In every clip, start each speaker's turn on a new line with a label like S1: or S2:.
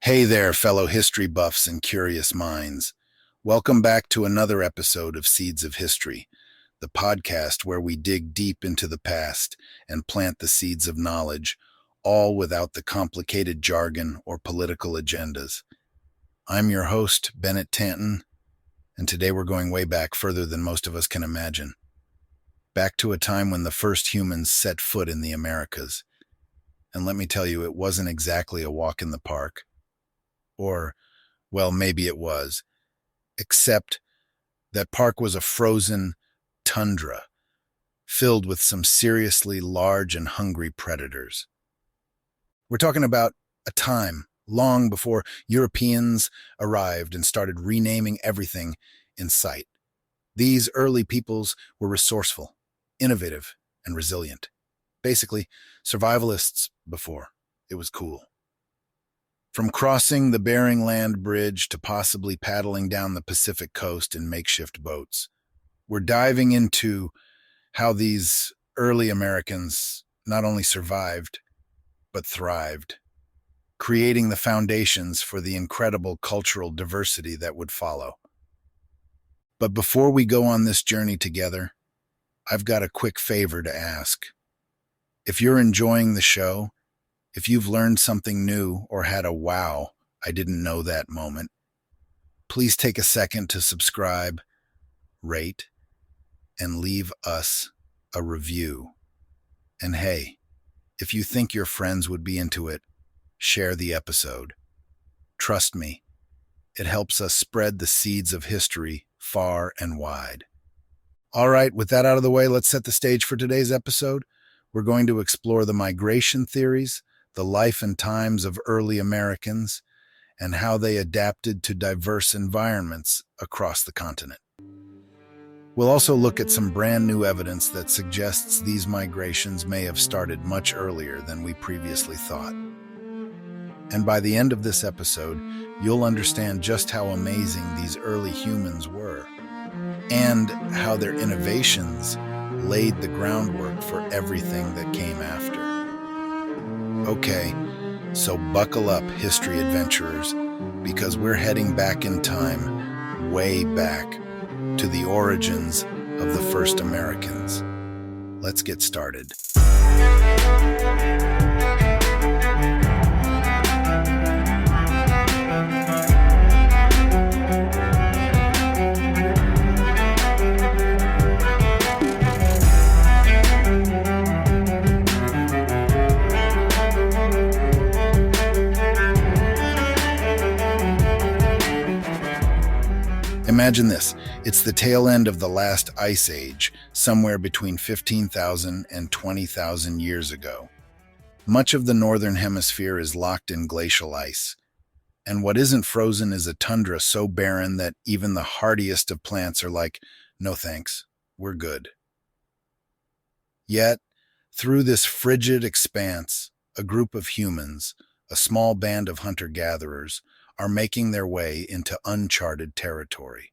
S1: Hey there, fellow history buffs and curious minds. Welcome back to another episode of Seeds of History, the podcast where we dig deep into the past and plant the seeds of knowledge, all without the complicated jargon or political agendas. I'm your host, Bennett Tanton, and today we're going way back further than most of us can imagine. Back to a time when the first humans set foot in the Americas. And let me tell you, it wasn't exactly a walk in the park. Or, well, maybe it was, except that park was a frozen tundra filled with some seriously large and hungry predators. We're talking about a time long before Europeans arrived and started renaming everything in sight. These early peoples were resourceful, innovative, and resilient. Basically, survivalists before it was cool. From crossing the Bering land bridge to possibly paddling down the Pacific coast in makeshift boats, we're diving into how these early Americans not only survived, but thrived, creating the foundations for the incredible cultural diversity that would follow. But before we go on this journey together, I've got a quick favor to ask. If you're enjoying the show, if you've learned something new or had a wow, I didn't know that moment, please take a second to subscribe, rate, and leave us a review. And hey, if you think your friends would be into it, share the episode. Trust me, it helps us spread the seeds of history far and wide. All right, with that out of the way, let's set the stage for today's episode. We're going to explore the migration theories, the life and times of early Americans, and how they adapted to diverse environments across the continent. We'll also look at some brand new evidence that suggests these migrations may have started much earlier than we previously thought. And by the end of this episode, you'll understand just how amazing these early humans were, and how their innovations laid the groundwork for everything that came after. Okay, so buckle up, history adventurers, because we're heading back in time, way back, to the origins of the first Americans. Let's get started. Imagine this, it's the tail end of the last ice age, somewhere between 15,000 and 20,000 years ago. Much of the northern hemisphere is locked in glacial ice, and what isn't frozen is a tundra so barren that even the hardiest of plants are like, no thanks, we're good. Yet, through this frigid expanse, a group of humans, a small band of hunter-gatherers, are making their way into uncharted territory,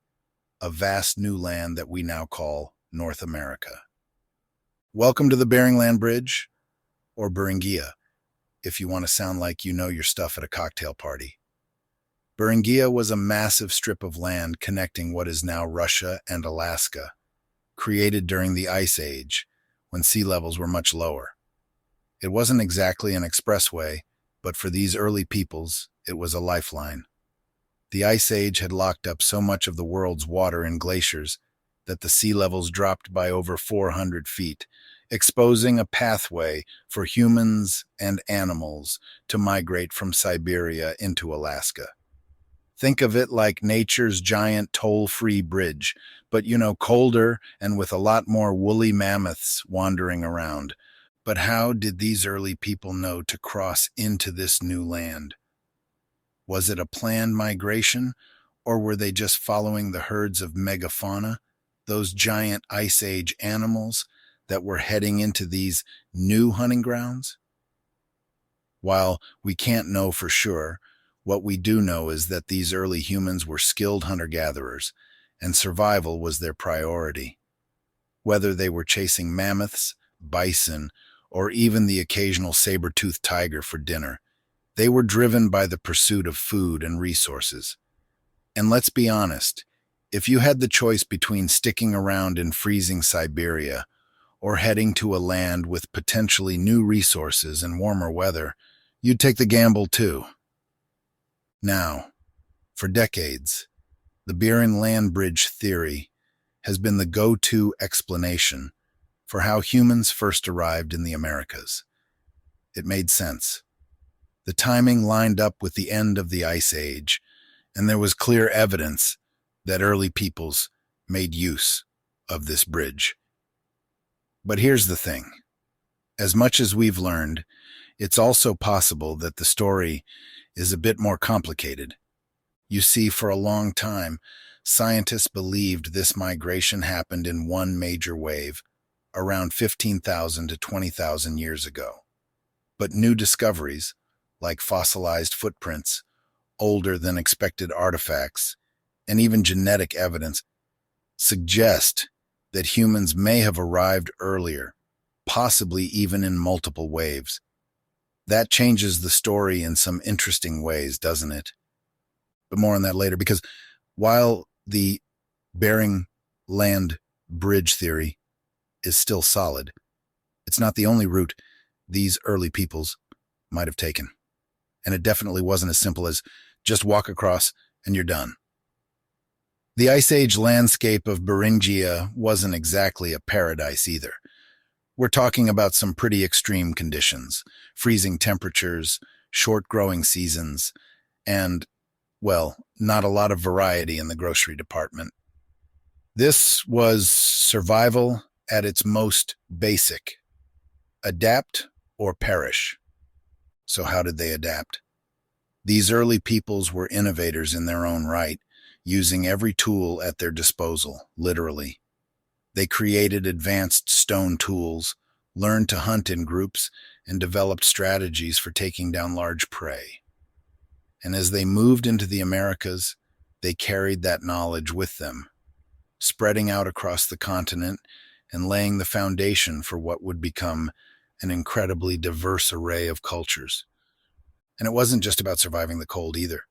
S1: a vast new land that we now call North America. Welcome to the Bering Land Bridge, or Beringia, if you want to sound like you know your stuff at a cocktail party. Beringia was a massive strip of land connecting what is now Russia and Alaska, created during the Ice Age, when sea levels were much lower. It wasn't exactly an expressway, but for these early peoples, it was a lifeline. The Ice Age had locked up so much of the world's water in glaciers that the sea levels dropped by over 400 feet, exposing a pathway for humans and animals to migrate from Siberia into Alaska. Think of it like nature's giant toll-free bridge, but colder and with a lot more woolly mammoths wandering around. But how did these early people know to cross into this new land? Was it a planned migration, or were they just following the herds of Megafauna, those giant Ice Age animals that were heading into these new hunting grounds? While we can't know for sure, what we do know is that these early humans were skilled hunter-gatherers, and survival was their priority. Whether they were chasing mammoths, bison, or even the occasional saber-toothed tiger for dinner, They were driven by the pursuit of food and resources. And let's be honest, if you had the choice between sticking around in freezing Siberia or heading to a land with potentially new resources and warmer weather, you'd take the gamble too. Now, for decades, the Bering land bridge theory has been the go-to explanation for how humans first arrived in the Americas. It made sense. The timing lined up with the end of the Ice Age, and there was clear evidence that early peoples made use of this bridge. But here's the thing. As much as we've learned, it's also possible that the story is a bit more complicated. You see, for a long time, scientists believed this migration happened in one major wave, around 15,000 to 20,000 years ago. But new discoveries, like fossilized footprints, older than expected artifacts, and even genetic evidence, suggest that humans may have arrived earlier, possibly even in multiple waves. That changes the story in some interesting ways, doesn't it? But more on that later, because while the Bering land bridge theory is still solid, it's not the only route these early peoples might have taken. And it definitely wasn't as simple as just walk across and you're done. The Ice Age landscape of Beringia wasn't exactly a paradise either. We're talking about some pretty extreme conditions, freezing temperatures, short growing seasons, and, well, not a lot of variety in the grocery department. This was survival at its most basic. Adapt or perish. So how did they adapt? These early peoples were innovators in their own right, using every tool at their disposal, literally. They created advanced stone tools, learned to hunt in groups, and developed strategies for taking down large prey. And as they moved into the Americas, they carried that knowledge with them, spreading out across the continent and laying the foundation for what would become an incredibly diverse array of cultures. And it wasn't just about surviving the cold either.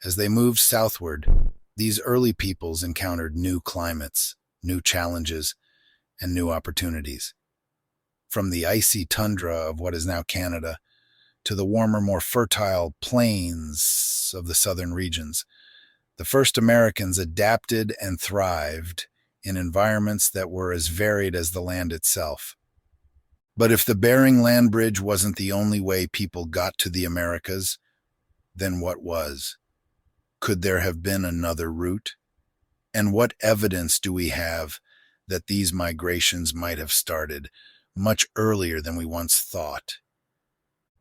S1: As they moved southward, these early peoples encountered new climates, new challenges, and new opportunities. From the icy tundra of what is now Canada to the warmer, more fertile plains of the southern regions, the first Americans adapted and thrived in environments that were as varied as the land itself. But if the Bering land bridge wasn't the only way people got to the Americas, then what was? Could there have been another route? And what evidence do we have that these migrations might have started much earlier than we once thought?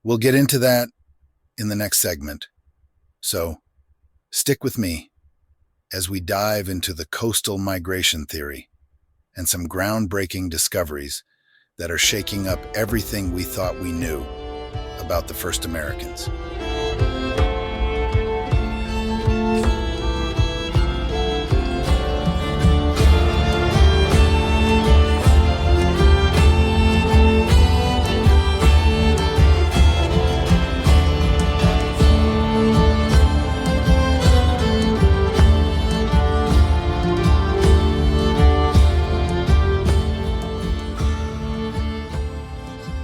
S1: We'll get into that in the next segment. So, stick with me as we dive into the coastal migration theory and some groundbreaking discoveries that are shaking up everything we thought we knew about the first Americans.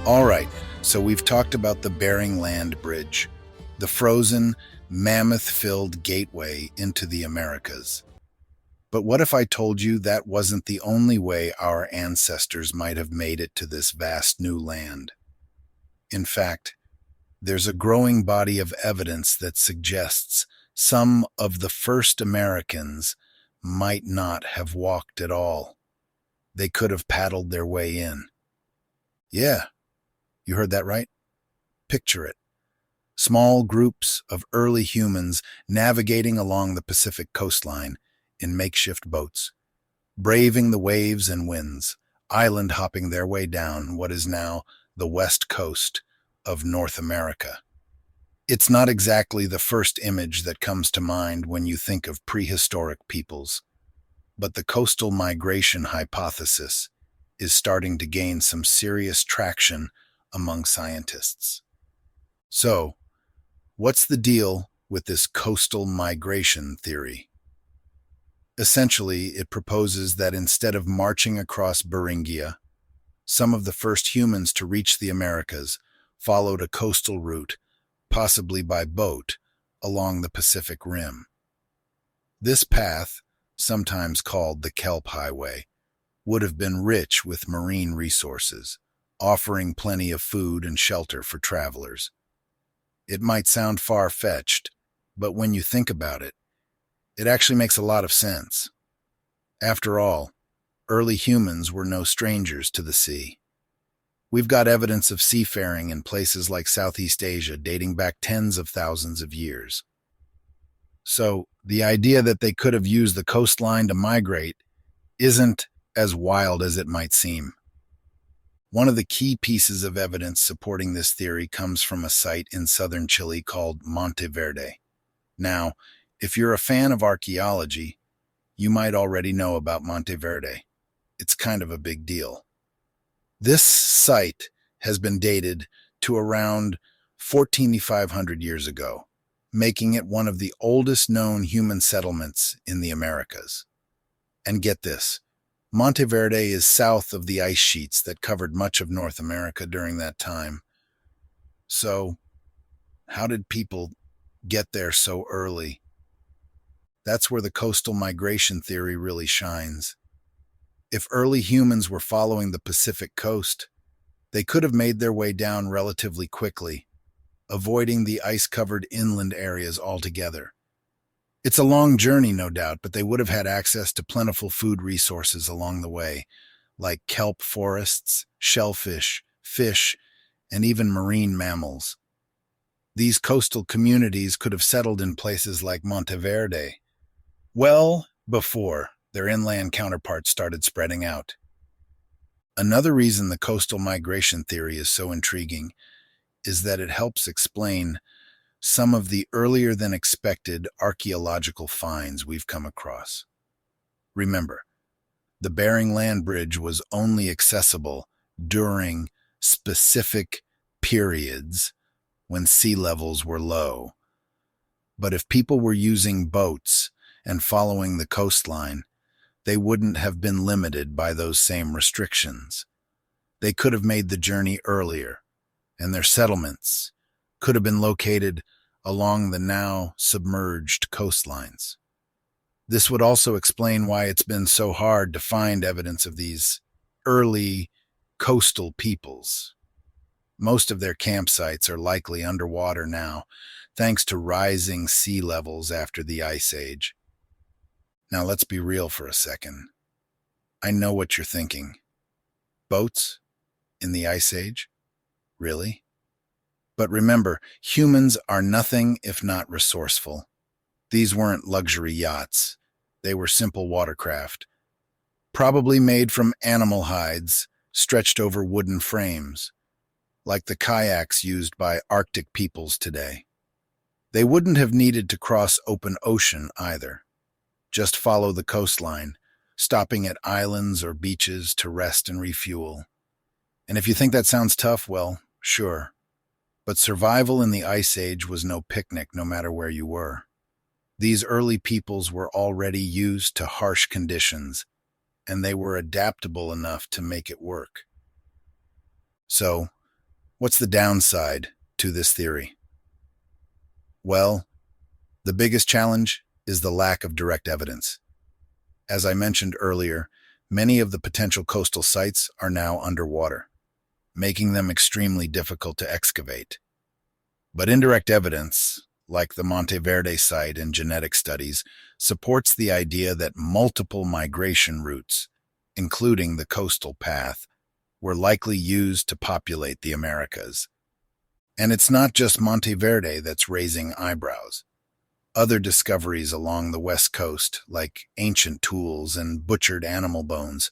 S1: All right, so we've talked about the Bering Land Bridge, the frozen, mammoth-filled gateway into the Americas. But what if I told you that wasn't the only way our ancestors might have made it to this vast new land? In fact, there's a growing body of evidence that suggests some of the first Americans might not have walked at all. They could have paddled their way in. Yeah. You heard that right? Picture it. Small groups of early humans navigating along the Pacific coastline in makeshift boats, braving the waves and winds, island hopping their way down what is now the west coast of North America. It's not exactly the first image that comes to mind when you think of prehistoric peoples, but the coastal migration hypothesis is starting to gain some serious traction among scientists. So, what's the deal with this coastal migration theory? Essentially, it proposes that instead of marching across Beringia, some of the first humans to reach the Americas followed a coastal route, possibly by boat, along the Pacific Rim. This path, sometimes called the Kelp Highway, would have been rich with marine resources, offering plenty of food and shelter for travelers. It might sound far-fetched, but when you think about it, it actually makes a lot of sense. After all, early humans were no strangers to the sea. We've got evidence of seafaring in places like Southeast Asia dating back tens of thousands of years. So, the idea that they could have used the coastline to migrate isn't as wild as it might seem. One of the key pieces of evidence supporting this theory comes from a site in southern Chile called Monte Verde. Now, if you're a fan of archaeology, you might already know about Monte Verde. It's kind of a big deal. This site has been dated to around 14,500 years ago, making it one of the oldest known human settlements in the Americas. And get this, Monte Verde is south of the ice sheets that covered much of North America during that time. So, how did people get there so early? That's where the coastal migration theory really shines. If early humans were following the Pacific coast, they could have made their way down relatively quickly, avoiding the ice-covered inland areas altogether. It's a long journey, no doubt, but they would have had access to plentiful food resources along the way, like kelp forests, shellfish, fish, and even marine mammals. These coastal communities could have settled in places like Monteverde, well before their inland counterparts started spreading out. Another reason the coastal migration theory is so intriguing is that it helps explain some of the earlier than expected archaeological finds we've come across. Remember, the Bering land bridge was only accessible during specific periods when sea levels were low. But if people were using boats and following the coastline, they wouldn't have been limited by those same restrictions. They could have made the journey earlier, and their settlements could have been located along the now submerged coastlines. This would also explain why it's been so hard to find evidence of these early coastal peoples. Most of their campsites are likely underwater now, thanks to rising sea levels after the Ice Age. Now let's be real for a second. I know what you're thinking. Boats? In the Ice Age? Really? But remember, humans are nothing if not resourceful. These weren't luxury yachts. They were simple watercraft, probably made from animal hides stretched over wooden frames, like the kayaks used by Arctic peoples today. They wouldn't have needed to cross open ocean either. Just follow the coastline, stopping at islands or beaches to rest and refuel. And if you think that sounds tough, well, sure. But survival in the Ice Age was no picnic no matter where you were. These early peoples were already used to harsh conditions, and they were adaptable enough to make it work. So, what's the downside to this theory? Well, the biggest challenge is the lack of direct evidence. As I mentioned earlier, many of the potential coastal sites are now underwater, making them extremely difficult to excavate. But indirect evidence, like the Monte Verde site and genetic studies, supports the idea that multiple migration routes, including the coastal path, were likely used to populate the Americas. And it's not just Monte Verde that's raising eyebrows. Other discoveries along the west coast, like ancient tools and butchered animal bones,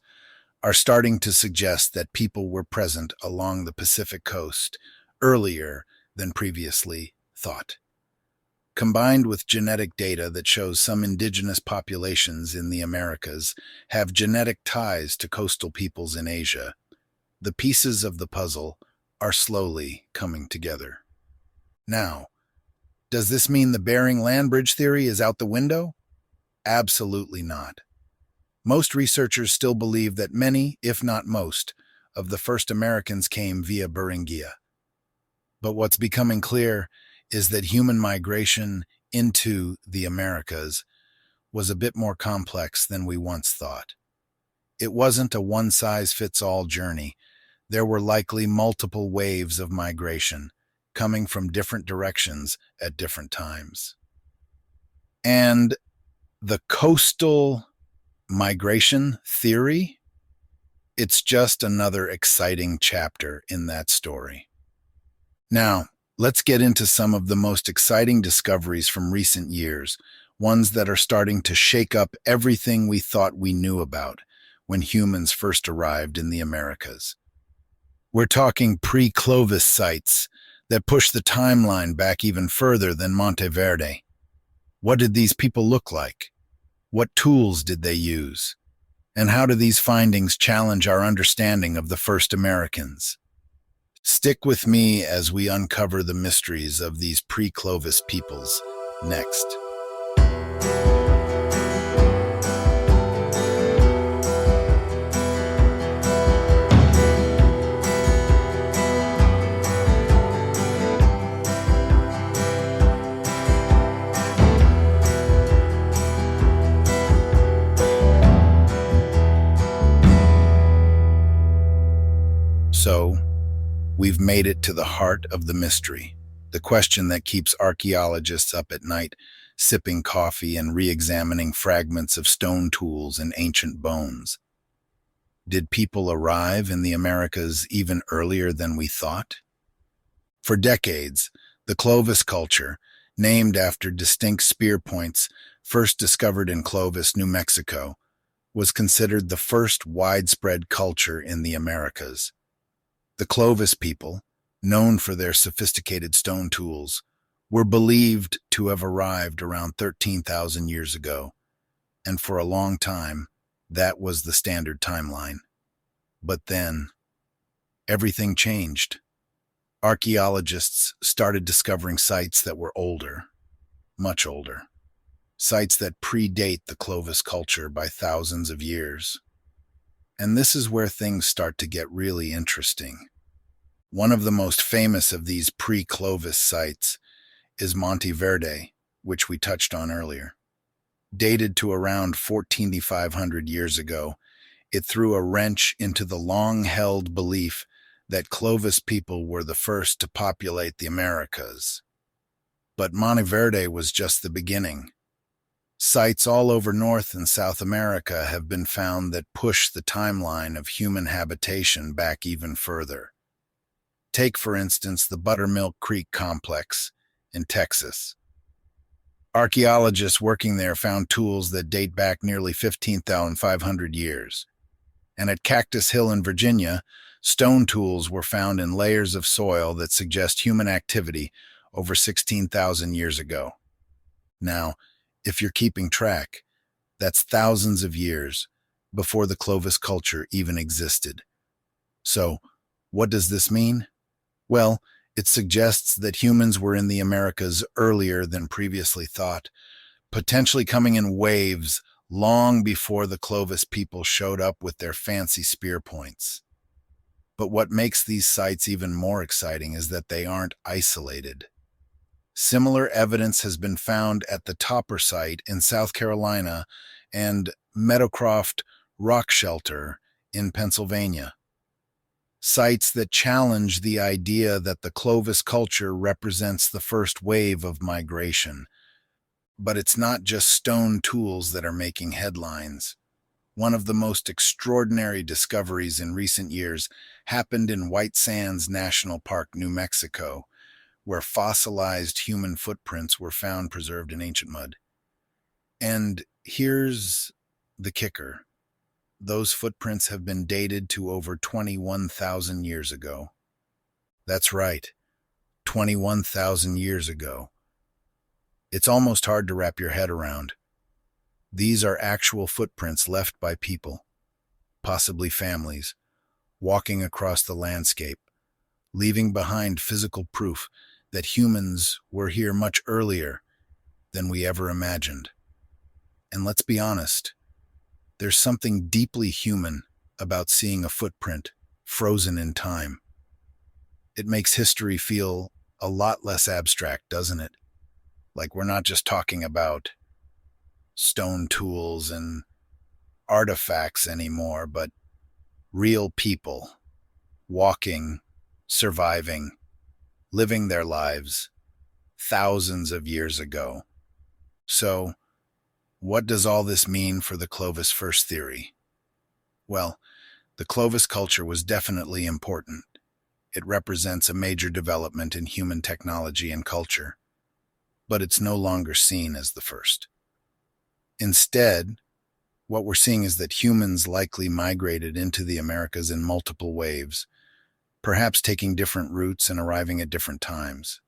S1: are starting to suggest that people were present along the Pacific coast earlier than previously thought. Combined with genetic data that shows some indigenous populations in the Americas have genetic ties to coastal peoples in Asia, the pieces of the puzzle are slowly coming together. Now, does this mean the Bering land bridge theory is out the window? Absolutely not. Most researchers still believe that many, if not most, of the first Americans came via Beringia. But what's becoming clear is that human migration into the Americas was a bit more complex than we once thought. It wasn't a one-size-fits-all journey. There were likely multiple waves of migration, coming from different directions at different times. And the coastal migration theory, it's just another exciting chapter in that story. Now, let's get into some of the most exciting discoveries from recent years, ones that are starting to shake up everything we thought we knew about when humans first arrived in the Americas. We're talking pre-Clovis sites that push the timeline back even further than Monte Verde. What did these people look like? What tools did they use? And how do these findings challenge our understanding of the first Americans? Stick with me as we uncover the mysteries of these pre-Clovis peoples next. So, we've made it to the heart of the mystery, the question that keeps archaeologists up at night, sipping coffee and re-examining fragments of stone tools and ancient bones. Did people arrive in the Americas even earlier than we thought? For decades, the Clovis culture, named after distinct spear points first discovered in Clovis, New Mexico, was considered the first widespread culture in the Americas. The Clovis people, known for their sophisticated stone tools, were believed to have arrived around 13,000 years ago, and for a long time, that was the standard timeline. But then, everything changed. Archaeologists started discovering sites that were older, much older, sites that predate the Clovis culture by thousands of years. And this is where things start to get really interesting. One of the most famous of these pre-Clovis sites is Monte Verde, which we touched on earlier. Dated to around 14,500 years ago, it threw a wrench into the long-held belief that Clovis people were the first to populate the Americas. But Monte Verde was just the beginning. Sites all over North and South America have been found that push the timeline of human habitation back even further. Take, for instance, the Buttermilk Creek complex in Texas. Archaeologists working there found tools that date back nearly 15,500 years. And at Cactus Hill in Virginia, stone tools were found in layers of soil that suggest human activity over 16,000 years ago. Now, if you're keeping track, that's thousands of years before the Clovis culture even existed. So, what does this mean? Well, it suggests that humans were in the Americas earlier than previously thought, potentially coming in waves long before the Clovis people showed up with their fancy spear points. But what makes these sites even more exciting is that they aren't isolated. Similar evidence has been found at the Topper site in South Carolina and Meadowcroft Rock Shelter in Pennsylvania. Sites that challenge the idea that the Clovis culture represents the first wave of migration. But it's not just stone tools that are making headlines. One of the most extraordinary discoveries in recent years happened in White Sands National Park, New Mexico, where fossilized human footprints were found preserved in ancient mud. And here's the kicker. Those footprints have been dated to over 21,000 years ago. That's right, 21,000 years ago. It's almost hard to wrap your head around. These are actual footprints left by people, possibly families, walking across the landscape, leaving behind physical proof that humans were here much earlier than we ever imagined. And let's be honest, there's something deeply human about seeing a footprint frozen in time. It makes history feel a lot less abstract, doesn't it? Like we're not just talking about stone tools and artifacts anymore, but real people walking, surviving, living their lives thousands of years ago. So, what does all this mean for the Clovis first theory? Well, the Clovis culture was definitely important. It represents a major development in human technology and culture, but it's no longer seen as the first. Instead, what we're seeing is that humans likely migrated into the Americas in multiple waves, perhaps taking different routes and arriving at different times.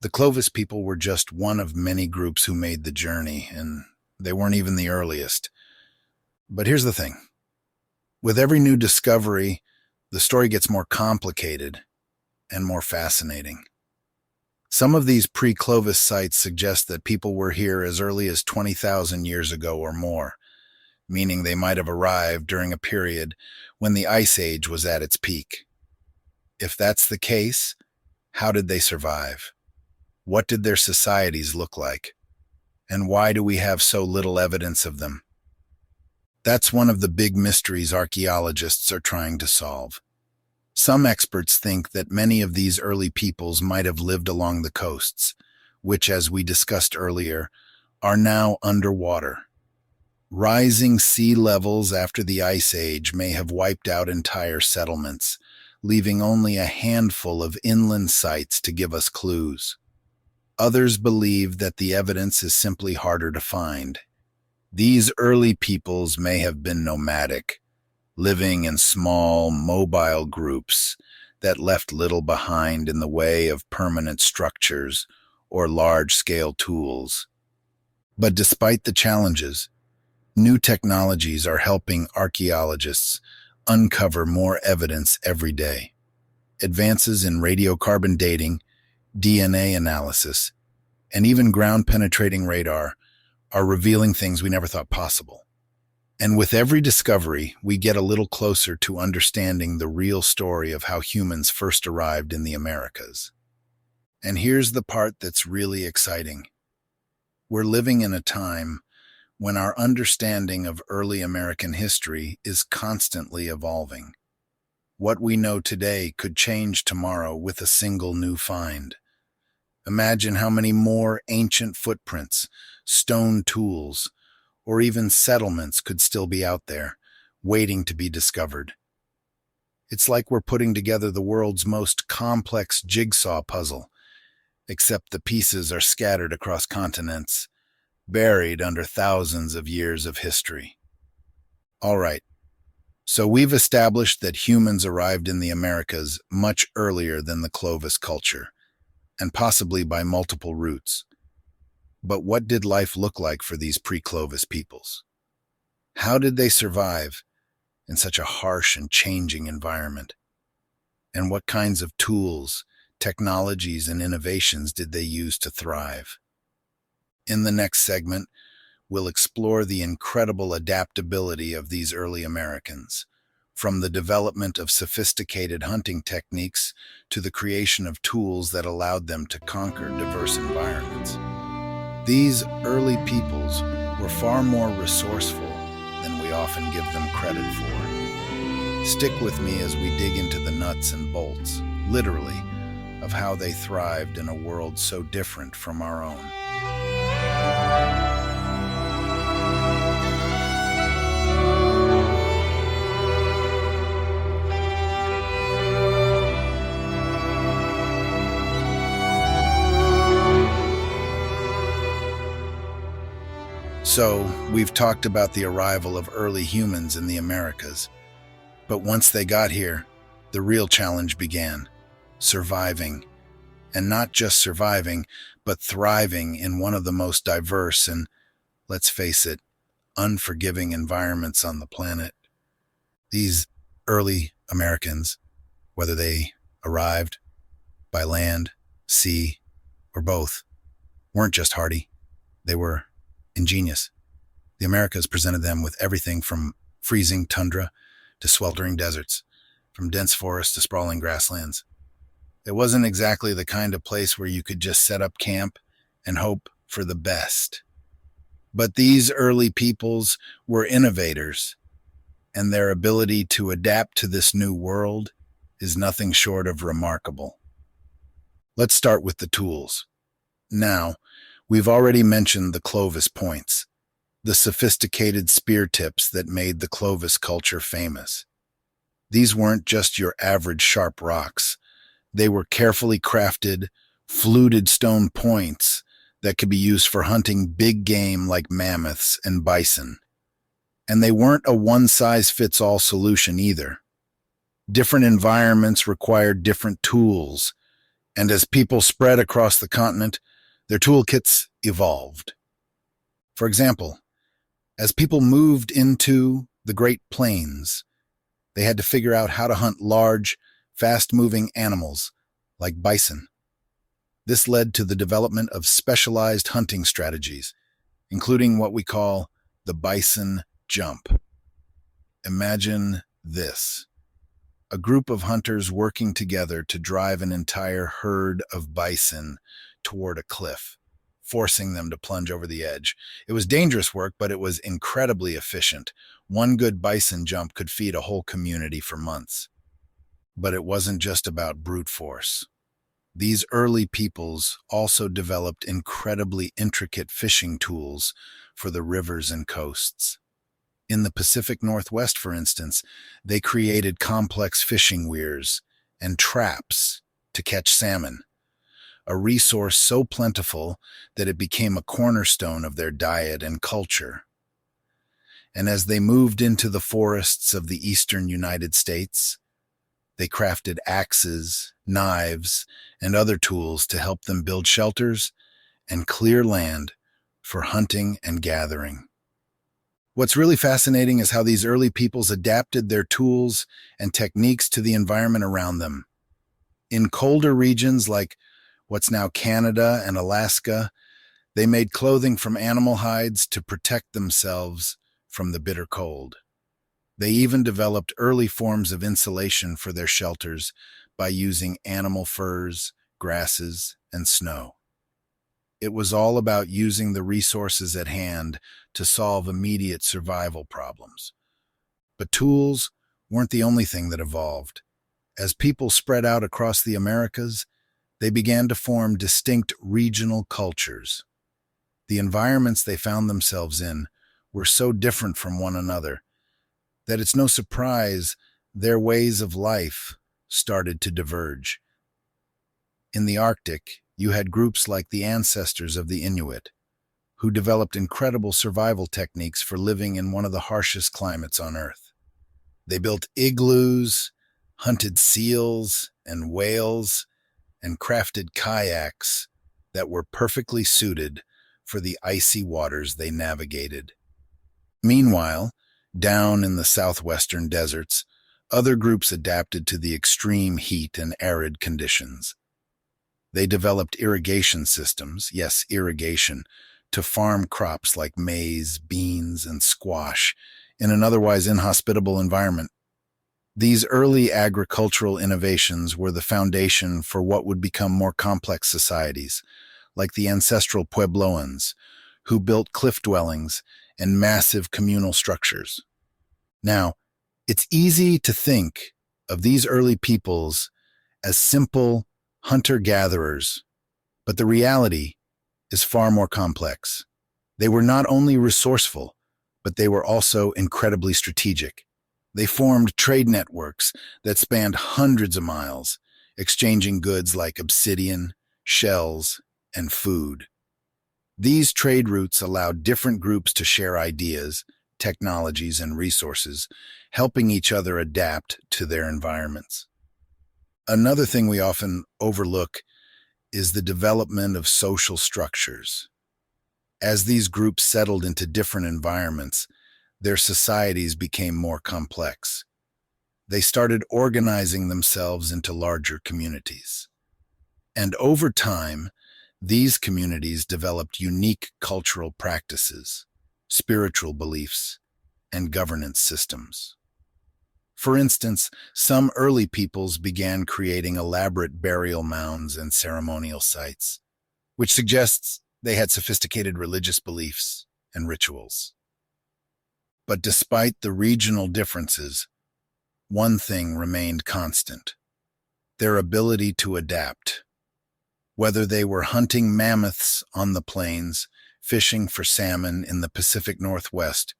S1: The Clovis people were just one of many groups who made the journey, and they weren't even the earliest. But here's the thing. With every new discovery, the story gets more complicated and more fascinating. Some of these pre-Clovis sites suggest that people were here as early as 20,000 years ago or more, meaning they might have arrived during a period when the Ice Age was at its peak. If that's the case, how did they survive? What did their societies look like? And why do we have so little evidence of them? That's one of the big mysteries archaeologists are trying to solve. Some experts think that many of these early peoples might have lived along the coasts, which, as we discussed earlier, are now underwater. Rising sea levels after the Ice Age may have wiped out entire settlements, leaving only a handful of inland sites to give us clues. Others believe that the evidence is simply harder to find. These early peoples may have been nomadic, living in small, mobile groups that left little behind in the way of permanent structures or large-scale tools. But despite the challenges, new technologies are helping archaeologists uncover more evidence every day. Advances in radiocarbon dating, DNA analysis, and even ground-penetrating radar are revealing things we never thought possible. And with every discovery, we get a little closer to understanding the real story of how humans first arrived in the Americas. And here's the part that's really exciting. We're living in a time when our understanding of early American history is constantly evolving. What we know today could change tomorrow with a single new find. Imagine how many more ancient footprints, stone tools, or even settlements could still be out there, waiting to be discovered. It's like we're putting together the world's most complex jigsaw puzzle, except the pieces are scattered across continents, buried under thousands of years of history. All right, so we've established that humans arrived in the Americas much earlier than the Clovis culture, and possibly by multiple routes. But what did life look like for these pre-Clovis peoples? How did they survive in such a harsh and changing environment? And what kinds of tools, technologies, and innovations did they use to thrive? In the next segment, we'll explore the incredible adaptability of these early Americans, from the development of sophisticated hunting techniques to the creation of tools that allowed them to conquer diverse environments. These early peoples were far more resourceful than we often give them credit for. Stick with me as we dig into the nuts and bolts, literally, of how they thrived in a world so different from our own. So, we've talked about the arrival of early humans in the Americas. But once they got here, the real challenge began: surviving. And not just surviving, but thriving in one of the most diverse and, let's face it, unforgiving environments on the planet. These early Americans, whether they arrived by land, sea, or both, weren't just hardy, they were ingenious. The Americas presented them with everything from freezing tundra to sweltering deserts, from dense forests to sprawling grasslands. It wasn't exactly the kind of place where you could just set up camp and hope for the best. But these early peoples were innovators, and their ability to adapt to this new world is nothing short of remarkable. Let's start with the tools. Now, we've already mentioned the Clovis points, the sophisticated spear tips that made the Clovis culture famous. These weren't just your average sharp rocks. They were carefully crafted, fluted stone points that could be used for hunting big game like mammoths and bison. And they weren't a one-size-fits-all solution either. Different environments required different tools, and as people spread across the continent, their toolkits evolved. For example, as people moved into the Great Plains, they had to figure out how to hunt large, fast-moving animals like bison. This led to the development of specialized hunting strategies, including what we call the bison jump. Imagine this: a group of hunters working together to drive an entire herd of bison toward a cliff, forcing them to plunge over the edge. It was dangerous work, but it was incredibly efficient. One good bison jump could feed a whole community for months. But it wasn't just about brute force. These early peoples also developed incredibly intricate fishing tools for the rivers and coasts. In the Pacific Northwest, for instance, they created complex fishing weirs and traps to catch salmon, a resource so plentiful that it became a cornerstone of their diet and culture. And as they moved into the forests of the eastern United States, they crafted axes, knives, and other tools to help them build shelters and clear land for hunting and gathering. What's really fascinating is how these early peoples adapted their tools and techniques to the environment around them. In colder regions like what's now Canada and Alaska, they made clothing from animal hides to protect themselves from the bitter cold. They even developed early forms of insulation for their shelters by using animal furs, grasses, and snow. It was all about using the resources at hand to solve immediate survival problems. But tools weren't the only thing that evolved. As people spread out across the Americas, they began to form distinct regional cultures. The environments they found themselves in were so different from one another that it's no surprise their ways of life started to diverge. In the Arctic, you had groups like the ancestors of the Inuit, who developed incredible survival techniques for living in one of the harshest climates on Earth. They built igloos, hunted seals and whales, and crafted kayaks that were perfectly suited for the icy waters they navigated. Meanwhile, down in the southwestern deserts, other groups adapted to the extreme heat and arid conditions. They developed irrigation systems, yes, irrigation, to farm crops like maize, beans, and squash in an otherwise inhospitable environment. These early agricultural innovations were the foundation for what would become more complex societies, like the ancestral Puebloans, who built cliff dwellings and massive communal structures. Now, it's easy to think of these early peoples as simple hunter-gatherers, but the reality is far more complex. They were not only resourceful, but they were also incredibly strategic. They formed trade networks that spanned hundreds of miles, exchanging goods like obsidian, shells, and food. These trade routes allowed different groups to share ideas, technologies, and resources, helping each other adapt to their environments. Another thing we often overlook is the development of social structures. As these groups settled into different environments, their societies became more complex. They started organizing themselves into larger communities. And over time, these communities developed unique cultural practices, spiritual beliefs, and governance systems. For instance, some early peoples began creating elaborate burial mounds and ceremonial sites, which suggests they had sophisticated religious beliefs and rituals. But despite the regional differences, one thing remained constant: their ability to adapt. Whether they were hunting mammoths on the plains, fishing for salmon in the Pacific Northwest,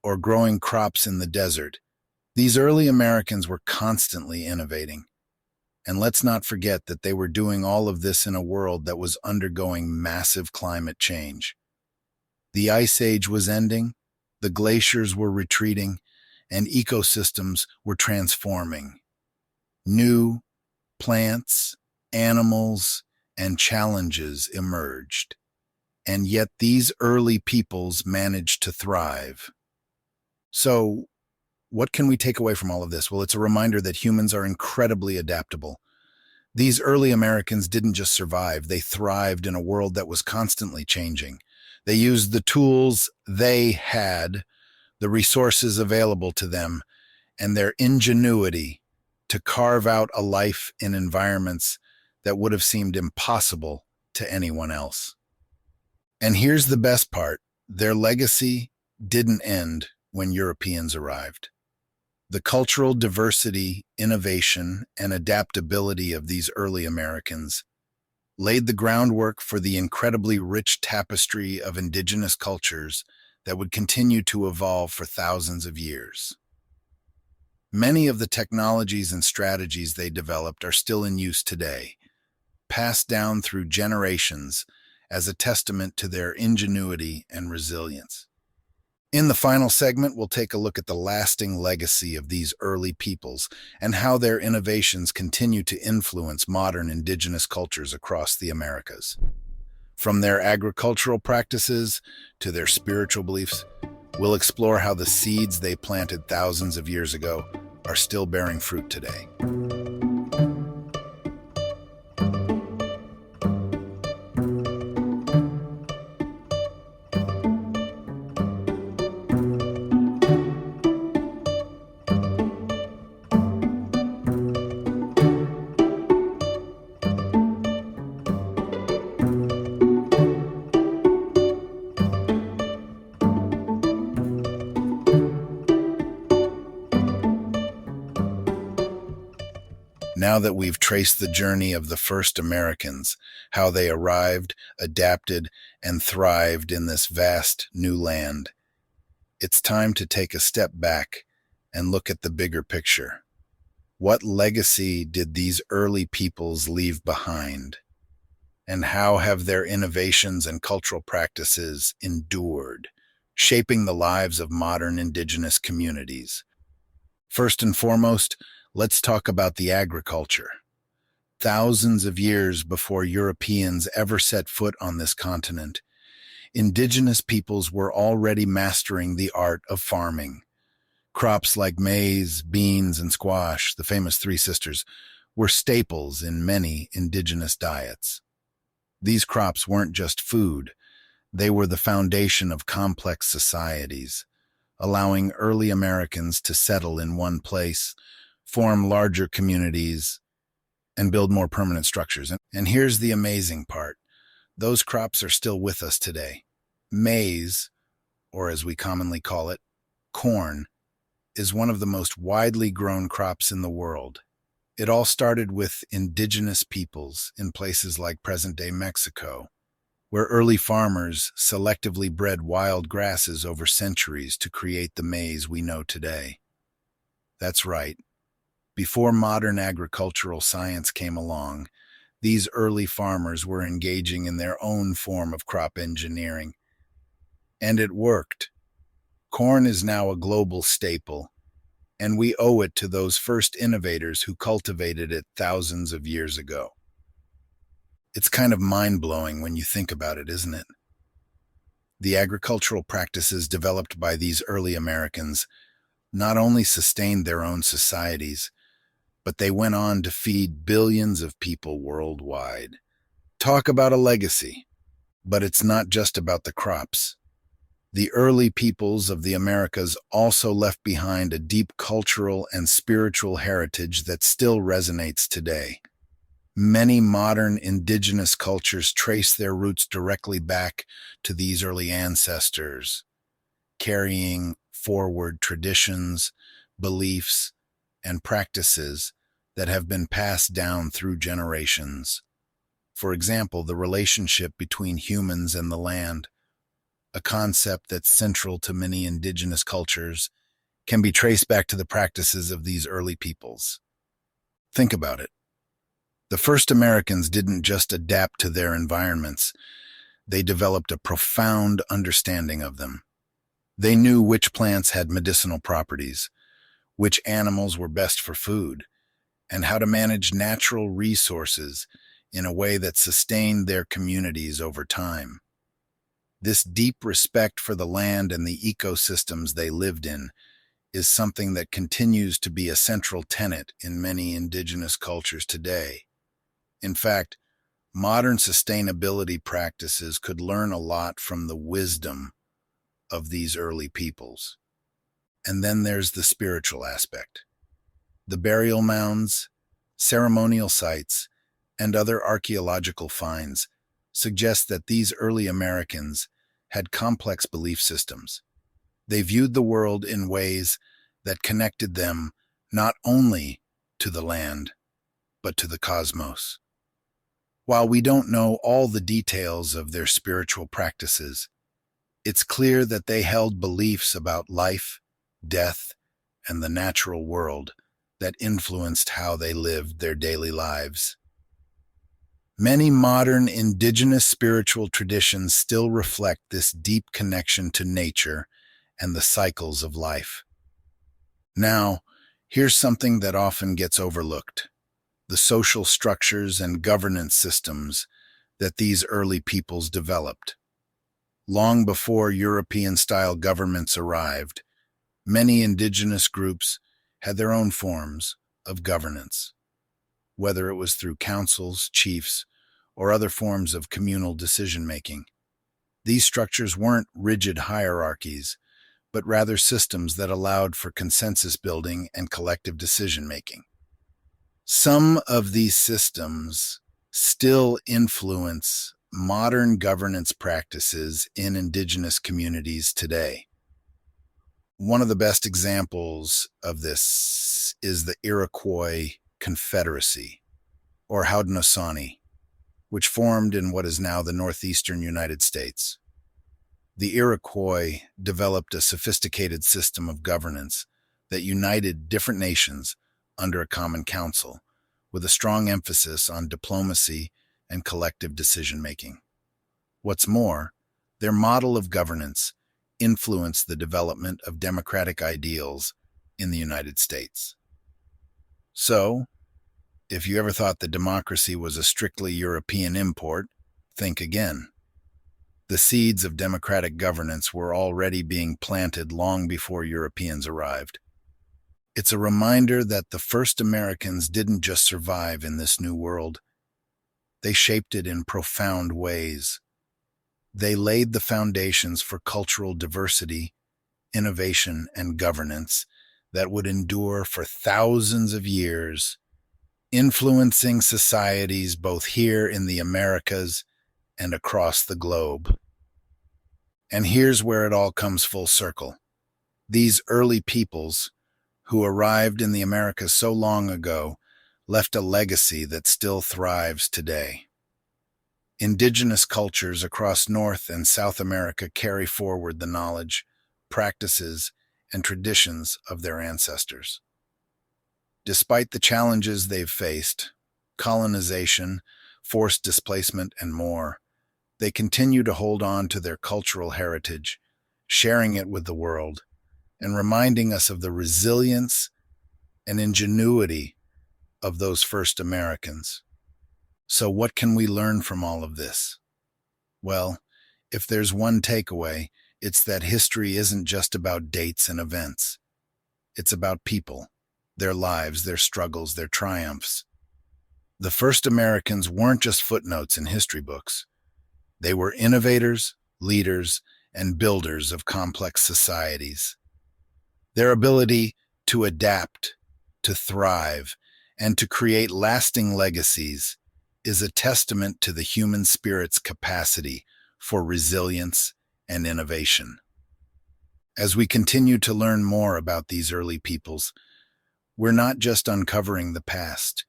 S1: or growing crops in the desert, these early Americans were constantly innovating. And let's not forget that they were doing all of this in a world that was undergoing massive climate change. The Ice Age was ending, the glaciers were retreating, and ecosystems were transforming. New plants, animals, and challenges emerged. And yet these early peoples managed to thrive. So, what can we take away from all of this? Well, it's a reminder that humans are incredibly adaptable. These early Americans didn't just survive, they thrived in a world that was constantly changing. They used the tools they had, the resources available to them, and their ingenuity to carve out a life in environments that would have seemed impossible to anyone else. And here's the best part: their legacy didn't end when Europeans arrived. The cultural diversity, innovation, and adaptability of these early Americans laid the groundwork for the incredibly rich tapestry of indigenous cultures that would continue to evolve for thousands of years. Many of the technologies and strategies they developed are still in use today, passed down through generations as a testament to their ingenuity and resilience. In the final segment, we'll take a look at the lasting legacy of these early peoples and how their innovations continue to influence modern indigenous cultures across the Americas. From their agricultural practices to their spiritual beliefs, we'll explore how the seeds they planted thousands of years ago are still bearing fruit today. Now that we've traced the journey of the first Americans, how they arrived, adapted, and thrived in this vast new land, it's time to take a step back and look at the bigger picture. What legacy did these early peoples leave behind? And how have their innovations and cultural practices endured, shaping the lives of modern indigenous communities? First and foremost, let's talk about the agriculture. Thousands of years before Europeans ever set foot on this continent, indigenous peoples were already mastering the art of farming. Crops like maize, beans, and squash, the famous Three Sisters, were staples in many indigenous diets. These crops weren't just food, they were the foundation of complex societies, allowing early Americans to settle in one place, form larger communities, and build more permanent structures. And here's the amazing part: those crops are still with us today. Maize, or as we commonly call it, corn, is one of the most widely grown crops in the world. It all started with indigenous peoples in places like present-day Mexico, where early farmers selectively bred wild grasses over centuries to create the maize we know today. That's right. Before modern agricultural science came along, these early farmers were engaging in their own form of crop engineering. And it worked. Corn is now a global staple, and we owe it to those first innovators who cultivated it thousands of years ago. It's kind of mind-blowing when you think about it, isn't it? The agricultural practices developed by these early Americans not only sustained their own societies, but they went on to feed billions of people worldwide. Talk about a legacy. But it's not just about the crops. The early peoples of the Americas also left behind a deep cultural and spiritual heritage that still resonates today. Many modern indigenous cultures trace their roots directly back to these early ancestors, carrying forward traditions, beliefs, and practices that have been passed down through generations. For example, the relationship between humans and the land, a concept that's central to many indigenous cultures, can be traced back to the practices of these early peoples. Think about it. The first Americans didn't just adapt to their environments, they developed a profound understanding of them. They knew which plants had medicinal properties, which animals were best for food, and how to manage natural resources in a way that sustained their communities over time. This deep respect for the land and the ecosystems they lived in is something that continues to be a central tenet in many indigenous cultures today. In fact, modern sustainability practices could learn a lot from the wisdom of these early peoples. And then there's the spiritual aspect. The burial mounds, ceremonial sites, and other archaeological finds suggest that these early Americans had complex belief systems. They viewed the world in ways that connected them not only to the land, but to the cosmos. While we don't know all the details of their spiritual practices, it's clear that they held beliefs about life, death, and the natural world that influenced how they lived their daily lives. Many modern indigenous spiritual traditions still reflect this deep connection to nature and the cycles of life. Now, here's something that often gets overlooked: the social structures and governance systems that these early peoples developed. Long before European-style governments arrived, many indigenous groups had their own forms of governance, whether it was through councils, chiefs, or other forms of communal decision-making. These structures weren't rigid hierarchies, but rather systems that allowed for consensus building and collective decision-making. Some of these systems still influence modern governance practices in indigenous communities today. One of the best examples of this is the Iroquois Confederacy, or Haudenosaunee, which formed in what is now the northeastern United States. The Iroquois developed a sophisticated system of governance that united different nations under a common council, with a strong emphasis on diplomacy and collective decision-making. What's more, their model of governance influenced the development of democratic ideals in the United States. So, if you ever thought that democracy was a strictly European import, think again. The seeds of democratic governance were already being planted long before Europeans arrived. It's a reminder that the first Americans didn't just survive in this new world. They shaped it in profound ways. They laid the foundations for cultural diversity, innovation, and governance that would endure for thousands of years, influencing societies both here in the Americas and across the globe. And here's where it all comes full circle. These early peoples, who arrived in the Americas so long ago, left a legacy that still thrives today. Indigenous cultures across North and South America carry forward the knowledge, practices, and traditions of their ancestors. Despite the challenges they've faced, colonization, forced displacement, and more, they continue to hold on to their cultural heritage, sharing it with the world, and reminding us of the resilience and ingenuity of those first Americans. So what can we learn from all of this? Well, if there's one takeaway, it's that history isn't just about dates and events. It's about people, their lives, their struggles, their triumphs. The first Americans weren't just footnotes in history books. They were innovators, leaders, and builders of complex societies. Their ability to adapt, to thrive, and to create lasting legacies is a testament to the human spirit's capacity for resilience and innovation. As we continue to learn more about these early peoples, we're not just uncovering the past,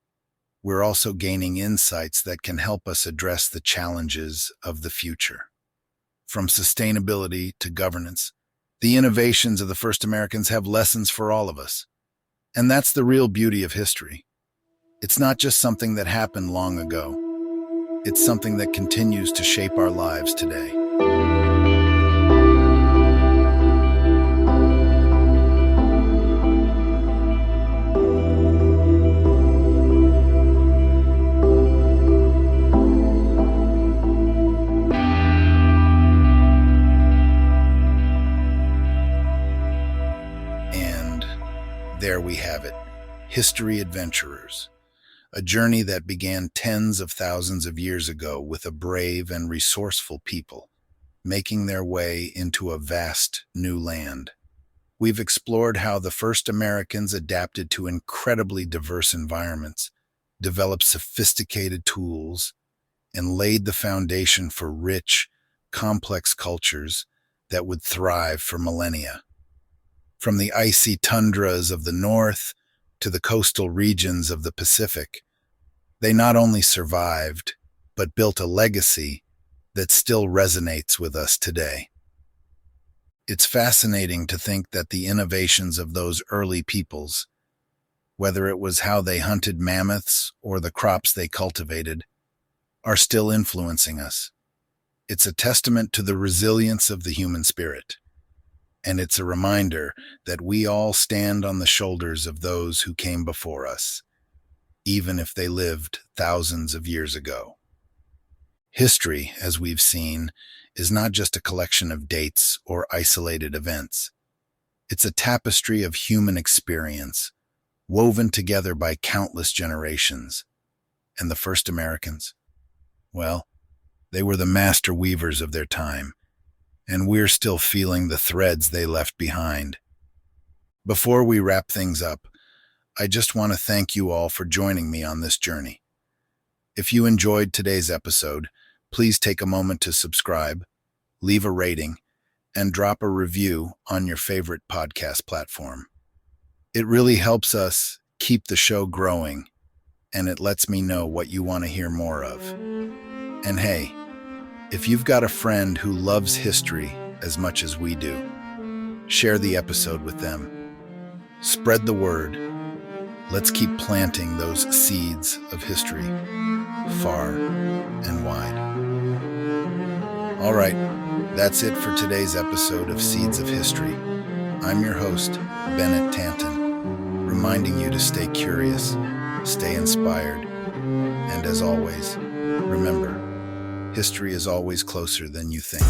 S1: we're also gaining insights that can help us address the challenges of the future. From sustainability to governance, the innovations of the first Americans have lessons for all of us. And that's the real beauty of history. It's not just something that happened long ago. It's something that continues to shape our lives today. And there we have it, History Adventurers. A journey that began tens of thousands of years ago with a brave and resourceful people, making their way into a vast new land. We've explored how the first Americans adapted to incredibly diverse environments, developed sophisticated tools, and laid the foundation for rich, complex cultures that would thrive for millennia. From the icy tundras of the north to the coastal regions of the Pacific, they not only survived, but built a legacy that still resonates with us today. It's fascinating to think that the innovations of those early peoples, whether it was how they hunted mammoths or the crops they cultivated, are still influencing us. It's a testament to the resilience of the human spirit. And it's a reminder that we all stand on the shoulders of those who came before us, even if they lived thousands of years ago. History, as we've seen, is not just a collection of dates or isolated events. It's a tapestry of human experience, woven together by countless generations. And the first Americans? Well, they were the master weavers of their time, and we're still feeling the threads they left behind. Before we wrap things up, I just want to thank you all for joining me on this journey. If you enjoyed today's episode, please take a moment to subscribe, leave a rating, and drop a review on your favorite podcast platform. It really helps us keep the show growing, and it lets me know what you want to hear more of. And hey, if you've got a friend who loves history as much as we do, share the episode with them. Spread the word. Let's keep planting those seeds of history far and wide. All right, that's it for today's episode of Seeds of History. I'm your host, Bennett Tanton, reminding you to stay curious, stay inspired, and as always, remember, history is always closer than you think.